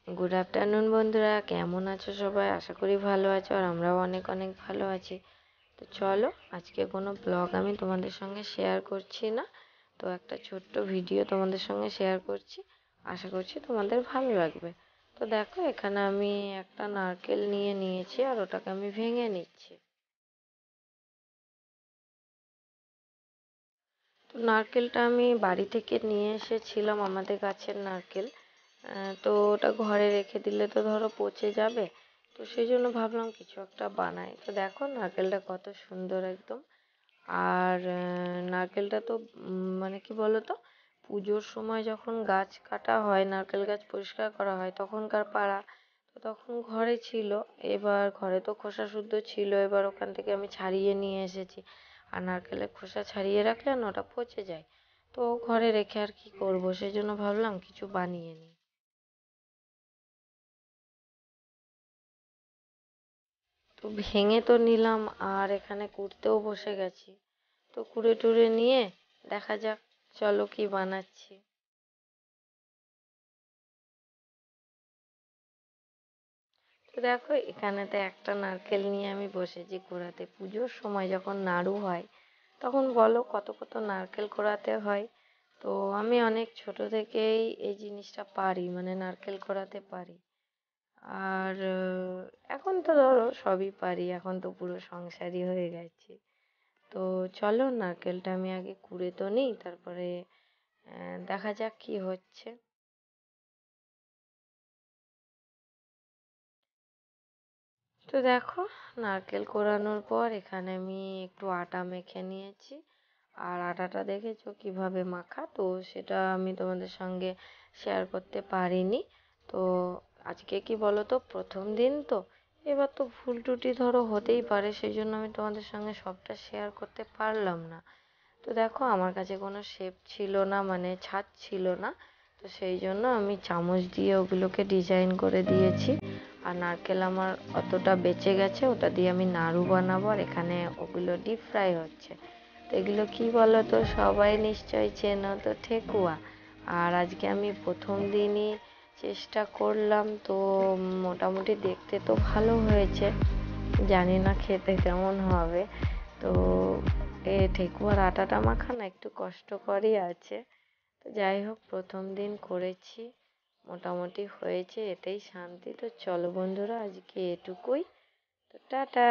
Good afternoon বন্ধুরা, কেমন আছো সবাই? আশা করি ভালো আছো, আর আমরাও অনেক অনেক ভালো আছি। তো চলো, আজকে কোনো ব্লগ আমি তোমাদের সঙ্গে শেয়ার করছি না, তো একটা ছোট্ট ভিডিও তোমাদের সঙ্গে শেয়ার করছি। আশা করছি তোমাদের ভালো লাগবে। তো দেখো, এখানে আমি একটা নারকেল নিয়েছি আর ওটাকে আমি ভেঙে নিচ্ছি। তো নারকেলটা আমি বাড়ি থেকে নিয়ে এসেছিলাম, আমাদের গাছের নারকেল। তো ওটা ঘরে রেখে দিলে তো ধরো পচে যাবে, তো সেই জন্য ভাবলাম কিছু একটা বানাই। তো দেখো নারকেলটা কত সুন্দর একদম। আর নারকেলটা তো মানে কি বলতো, পুজোর সময় যখন গাছ কাটা হয়, নারকেল গাছ পরিষ্কার করা হয়, তখনকার পাড়া। তো তখন ঘরে ছিল, এবার ঘরে তো খোসা শুদ্ধ ছিল, এবার ওখান থেকে আমি ছাড়িয়ে নিয়ে এসেছি। আর নারকেলের খোসা ছাড়িয়ে রাখলে না ওটা পচে যায়, তো ঘরে রেখে আর কি করব, সেই জন্য ভাবলাম কিছু বানিয়ে নিই। তো ভেঙে তো নিলাম, আর এখানে কুড়তেও বসে গেছি। তো কুড়ে টুড়ে নিয়ে দেখা যাক, চলো কি বানাচ্ছি। তো দেখো, এখানেতে একটা নারকেল নিয়ে আমি বসেছি কুড়াতে। পুজোর সময় যখন নাড়ু হয়, তখন বলো কত কত নারকেল কোড়াতে হয়। তো আমি অনেক ছোট থেকেই এই জিনিসটা পারি, মানে নারকেল কোড়াতে পারি। আর এখন তো ধরো সবই পারি, এখন তো পুরো সংসারই হয়ে গেছে। তো চলো, নারকেলটা আমি আগে কুড়ে তো নিই, তারপরে দেখা যাক কি হচ্ছে। তো দেখো, নারকেল কোড়ানোর পর এখানে আমি একটু আটা মেখে নিয়েছি। আর আটাটা দেখেছো কিভাবে মাখা, তো সেটা আমি তোমাদের সঙ্গে শেয়ার করতে পারিনি। তো আজকে কি বলো তো, প্রথম দিন তো, এবার তো ভুল ত্রুটি ধরো হতেই পারে, সেই জন্য আমি তোমাদের সঙ্গে সবটা শেয়ার করতে পারলাম না। তো দেখো, আমার কাছে কোনো শেপ ছিল না, মানে ছাঁচ ছিল না। তো সেই জন্য আমি চামচ দিয়ে ওগুলোকে ডিজাইন করে দিয়েছি। আর নারকেল আমার অতটা বেঁচে গেছে, ওটা দিয়ে আমি নাড়ু বানাবো। আর এখানে ওগুলো ডিপ ফ্রাই হচ্ছে। তো এগুলো কি বলো তো, সবাই নিশ্চয়ই চেনো তো, ঠেকুয়া। আর আজকে আমি প্রথম দিনই চেষ্টা করলাম, তো মোটামুটি দেখতে তো ভালো হয়েছে, জানি না খেতে কেমন হবে। তো ঠেকুয়ার আটাটা মাখা না একটু কষ্টকরই আছে। তো যাই হোক, প্রথম দিন করেছি, মোটামুটি হয়েছে, এতেই শান্তি। তো চলো বন্ধুরা, আজকে এটুকুই। তো টাটা।